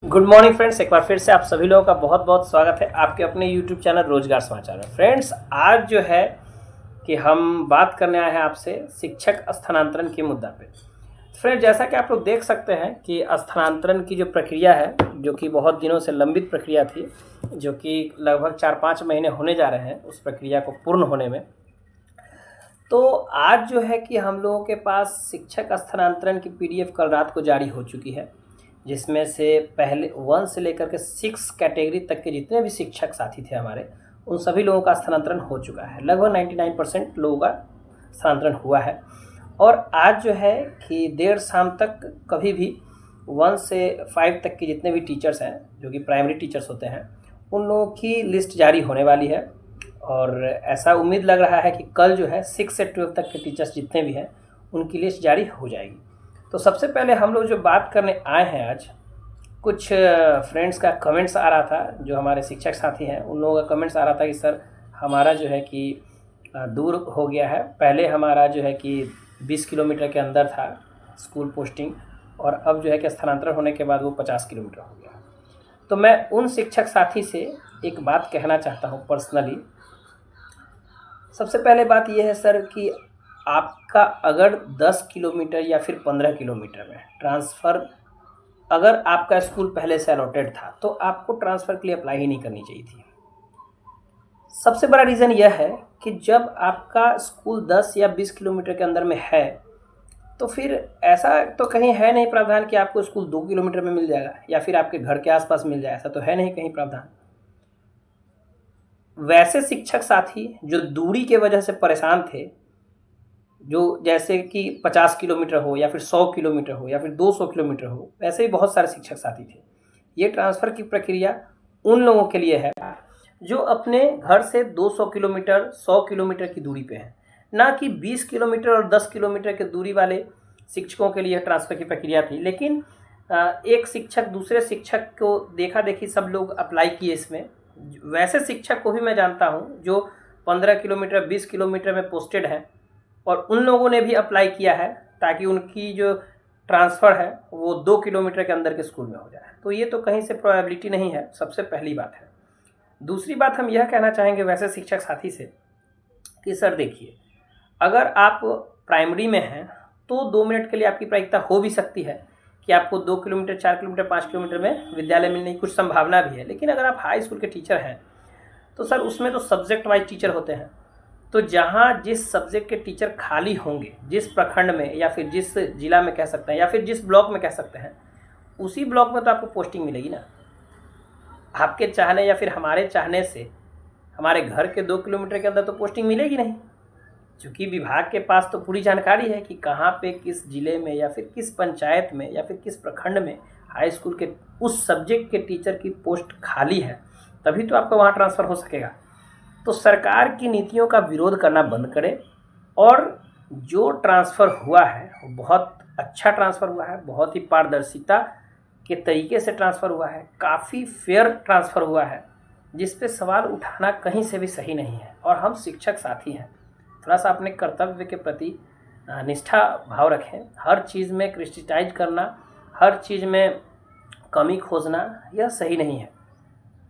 Good morning friends, एक बार फिर से आप सभी लोगों का बहुत बहुत स्वागत है आपके अपने यूट्यूब चैनल रोजगार समाचार में। फ्रेंड्स, आज जो है कि हम बात करने आए हैं आपसे शिक्षक स्थानांतरण के मुद्दा पे। फ्रेंड्स, जैसा कि आप लोग देख सकते हैं कि स्थानांतरण की जो प्रक्रिया है, जो कि बहुत दिनों से लंबित प्रक्रिया थी, जो कि लगभग 4-5 महीने होने जा रहे हैं उस प्रक्रिया को पूर्ण होने में। तो आज जो है कि हम लोगों के पास शिक्षक स्थानांतरण की PDF कल रात को जारी हो चुकी है, जिसमें से पहले 1 से लेकर के 6 कैटेगरी तक के जितने भी शिक्षक साथी थे हमारे, उन सभी लोगों का स्थानांतरण हो चुका है। लगभग 99% लोगों का स्थानांतरण हुआ है। और आज जो है कि देर शाम तक कभी भी 1 से 5 तक के जितने भी टीचर्स हैं, जो कि प्राइमरी टीचर्स होते हैं, उन लोगों की लिस्ट जारी होने वाली है। और ऐसा उम्मीद लग रहा है कि कल जो है 6 से 12 तक के टीचर्स जितने भी हैं, उनकी लिस्ट जारी हो जाएगी। तो सबसे पहले हम लोग जो बात करने आए हैं आज, कुछ फ्रेंड्स का कमेंट्स आ रहा था, जो हमारे शिक्षक साथी हैं उन लोगों का कमेंट्स आ रहा था कि सर हमारा जो है कि दूर हो गया है। पहले हमारा जो है कि 20 किलोमीटर के अंदर था स्कूल पोस्टिंग, और अब जो है कि स्थानांतरण होने के बाद वो 50 किलोमीटर हो गया। तो मैं उन शिक्षक साथी से एक बात कहना चाहता हूँ पर्सनली। सबसे पहले बात यह है सर कि आपका अगर 10 किलोमीटर या फिर 15 किलोमीटर में ट्रांसफ़र, अगर आपका स्कूल पहले से अलॉटेड था तो आपको ट्रांसफ़र के लिए अप्लाई ही नहीं करनी चाहिए थी। सबसे बड़ा रीज़न यह है कि जब आपका स्कूल 10 या 20 किलोमीटर के अंदर में है, तो फिर ऐसा तो कहीं है नहीं प्रावधान कि आपको स्कूल 2 किलोमीटर में मिल जाएगा या फिर आपके घर के आसपास मिल जाए। ऐसा तो है नहीं कहीं प्रावधान। वैसे शिक्षक साथी जो दूरी के वजह से परेशान थे, जो जैसे कि 50 किलोमीटर हो या फिर 100 किलोमीटर हो या फिर 200 किलोमीटर हो, वैसे ही बहुत सारे शिक्षक साथी थे। ये ट्रांसफ़र की प्रक्रिया उन लोगों के लिए है जो अपने घर से 200 किलोमीटर 100 किलोमीटर की दूरी पे हैं, ना कि 20 किलोमीटर और 10 किलोमीटर की दूरी वाले शिक्षकों के लिए ट्रांसफ़र की प्रक्रिया थी। लेकिन एक शिक्षक दूसरे शिक्षक को देखा देखी सब लोग अप्लाई किए इसमें। वैसे शिक्षक को भी मैं जानता हूँ जो 15 किलोमीटर 20 किलोमीटर में पोस्टेड हैं, और उन लोगों ने भी अप्लाई किया है ताकि उनकी जो ट्रांसफ़र है वो 2 किलोमीटर के अंदर के स्कूल में हो जाए। तो ये तो कहीं से प्रोबेबिलिटी नहीं है, सबसे पहली बात है। दूसरी बात हम यह कहना चाहेंगे वैसे शिक्षक साथी से कि सर देखिए, अगर आप प्राइमरी में हैं तो 2 मिनट के लिए आपकी प्रायिकता हो भी सकती है कि आपको 2 किलोमीटर 4 किलोमीटर 5 किलोमीटर में विद्यालय मिलने की कुछ संभावना भी है। लेकिन अगर आप हाई स्कूल के टीचर हैं तो सर उसमें तो सब्जेक्ट वाइज टीचर होते हैं। तो जहाँ जिस सब्जेक्ट के टीचर खाली होंगे, जिस प्रखंड में या फिर जिस जिला में कह सकते हैं या फिर जिस ब्लॉक में कह सकते हैं, उसी ब्लॉक में तो आपको पोस्टिंग मिलेगी ना। आपके चाहने या फिर हमारे चाहने से हमारे घर के 2 किलोमीटर के अंदर तो पोस्टिंग मिलेगी नहीं, क्योंकि विभाग के पास तो पूरी जानकारी है कि कहाँ पे किस जिले में या फिर किस पंचायत में या फिर किस प्रखंड में हाई स्कूल के उस सब्जेक्ट के टीचर की पोस्ट खाली है, तभी तो आपका वहाँ ट्रांसफ़र हो सकेगा। तो सरकार की नीतियों का विरोध करना बंद करें, और जो ट्रांसफ़र हुआ है वो बहुत अच्छा ट्रांसफ़र हुआ है, बहुत ही पारदर्शिता के तरीके से ट्रांसफ़र हुआ है, काफ़ी फेयर ट्रांसफ़र हुआ है, जिस पे सवाल उठाना कहीं से भी सही नहीं है। और हम शिक्षक साथी हैं, थोड़ा सा अपने कर्तव्य के प्रति निष्ठा भाव रखें। हर चीज़ में क्रिटिसाइज करना, हर चीज़ में कमी खोजना, यह सही नहीं है।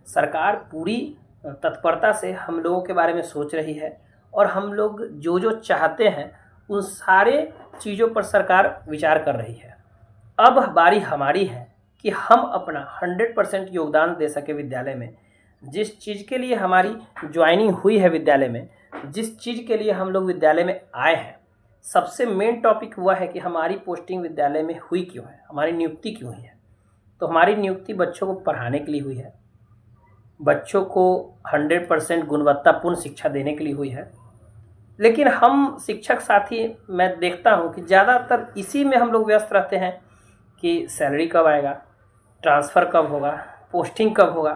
सरकार पूरी तत्परता से हम लोगों के बारे में सोच रही है, और हम लोग जो जो चाहते हैं उन सारे चीज़ों पर सरकार विचार कर रही है। अब बारी हमारी है कि हम अपना 100% योगदान दे सके विद्यालय में। जिस चीज़ के लिए हमारी ज्वाइनिंग हुई है विद्यालय में, जिस चीज़ के लिए हम लोग विद्यालय में आए हैं, सबसे मेन टॉपिक हुआ है कि हमारी पोस्टिंग विद्यालय में हुई क्यों है, हमारी नियुक्ति क्यों हुई है। तो हमारी नियुक्ति बच्चों को पढ़ाने के लिए हुई है, बच्चों को 100% गुणवत्तापूर्ण शिक्षा देने के लिए हुई है। लेकिन हम शिक्षक साथी, मैं देखता हूँ कि ज़्यादातर इसी में हम लोग व्यस्त रहते हैं कि सैलरी कब आएगा, ट्रांसफ़र कब होगा, पोस्टिंग कब होगा।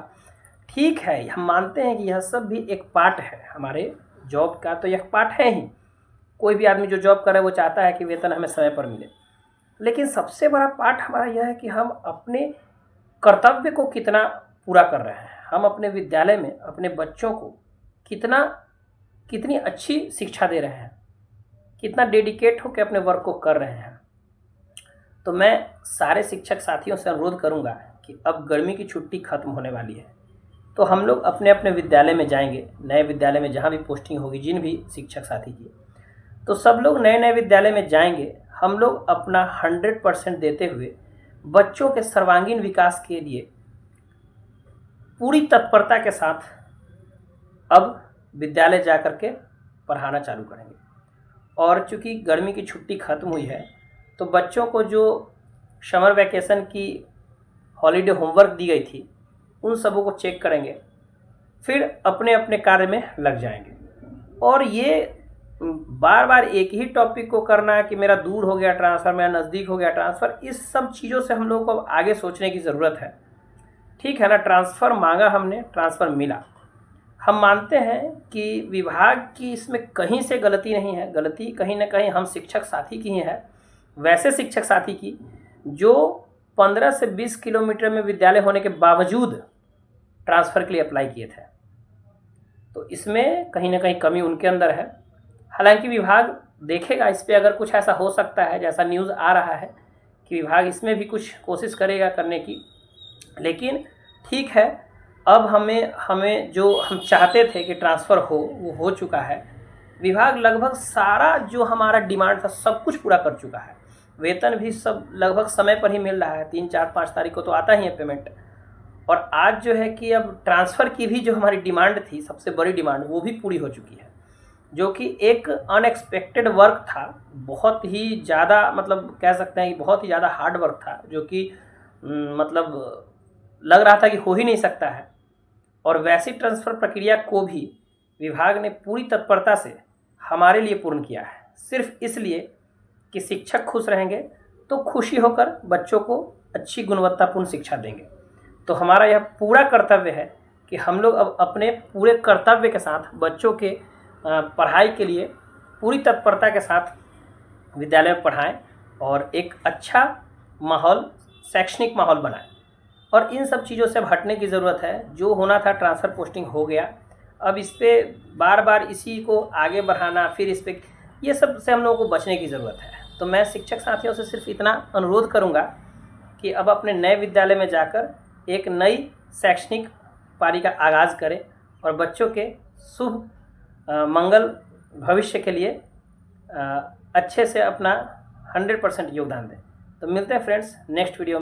ठीक है, हम मानते हैं कि यह सब भी एक पार्ट है हमारे जॉब का, तो यह पार्ट है ही। कोई भी आदमी जो जॉब करे वो चाहता है कि वेतन हमें समय पर मिले। लेकिन सबसे बड़ा पार्ट हमारा यह है कि हम अपने कर्तव्य को कितना पूरा कर रहे हैं, हम अपने विद्यालय में अपने बच्चों को कितनी अच्छी शिक्षा दे रहे हैं, कितना डेडिकेट होकर अपने वर्क को कर रहे हैं। तो मैं सारे शिक्षक साथियों से अनुरोध करूंगा कि अब गर्मी की छुट्टी खत्म होने वाली है, तो हम लोग अपने अपने विद्यालय में जाएंगे, नए विद्यालय में जहाँ भी पोस्टिंग होगी जिन भी शिक्षक साथी की, तो सब लोग नए नए विद्यालय में जाएंगे। हम लोग अपना 100% देते हुए बच्चों के सर्वांगीण विकास के लिए पूरी तत्परता के साथ अब विद्यालय जा कर के पढ़ाना चालू करेंगे। और चूँकि गर्मी की छुट्टी खत्म हुई है, तो बच्चों को जो समर वैकेशन की हॉलीडे होमवर्क दी गई थी उन सबों को चेक करेंगे, फिर अपने अपने कार्य में लग जाएंगे। और ये बार बार एक ही टॉपिक को करना है कि मेरा दूर हो गया ट्रांसफ़र, मेरा नज़दीक हो गया ट्रांसफ़र, इस सब चीज़ों से हम लोगों को अब आगे सोचने की ज़रूरत है। ठीक है ना, ट्रांसफ़र मांगा हमने, ट्रांसफ़र मिला। हम मानते हैं कि विभाग की इसमें कहीं से गलती नहीं है, गलती कहीं ना कहीं हम शिक्षक साथी की ही है, वैसे शिक्षक साथी की जो 15 से 20 किलोमीटर में विद्यालय होने के बावजूद ट्रांसफ़र के लिए अप्लाई किए थे। तो इसमें कहीं ना कहीं कमी उनके अंदर है। हालांकि विभाग देखेगा इस पर, अगर कुछ ऐसा हो सकता है जैसा न्यूज़ आ रहा है कि विभाग इसमें भी कुछ कोशिश करेगा करने की। लेकिन ठीक है, अब हमें जो हम चाहते थे कि ट्रांसफ़र हो वो हो चुका है। विभाग लगभग सारा जो हमारा डिमांड था सब कुछ पूरा कर चुका है। वेतन भी सब लगभग समय पर ही मिल रहा है, 3, 4, 5 तारीख को तो आता ही है पेमेंट। और आज जो है कि अब ट्रांसफ़र की भी जो हमारी डिमांड थी, सबसे बड़ी डिमांड, वो भी पूरी हो चुकी है, जो कि एक अनएक्सपेक्टेड वर्क था, बहुत ही ज़्यादा, मतलब कह सकते हैं कि बहुत ही ज़्यादा हार्ड वर्क था, जो कि मतलब लग रहा था कि हो ही नहीं सकता है। और वैसी ट्रांसफ़र प्रक्रिया को भी विभाग ने पूरी तत्परता से हमारे लिए पूर्ण किया है, सिर्फ इसलिए कि शिक्षक खुश रहेंगे तो खुशी होकर बच्चों को अच्छी गुणवत्तापूर्ण शिक्षा देंगे। तो हमारा यह पूरा कर्तव्य है कि हम लोग अब अपने पूरे कर्तव्य के साथ बच्चों के पढ़ाई के लिए पूरी तत्परता के साथ विद्यालय में पढ़ाएं और एक अच्छा माहौल, शैक्षणिक माहौल बनाएं। और इन सब चीज़ों से अब हटने की ज़रूरत है। जो होना था ट्रांसफ़र पोस्टिंग हो गया, अब इस पर बार बार इसी को आगे बढ़ाना, फिर इस पर, ये सब से हम लोगों को बचने की ज़रूरत है। तो मैं शिक्षक साथियों से सिर्फ इतना अनुरोध करूँगा कि अब अपने नए विद्यालय में जाकर एक नई शैक्षणिक पारी का आगाज़ करें और बच्चों के शुभ मंगल भविष्य के लिए अच्छे से अपना 100% योगदान दें। तो मिलते हैं फ्रेंड्स नेक्स्ट वीडियो में।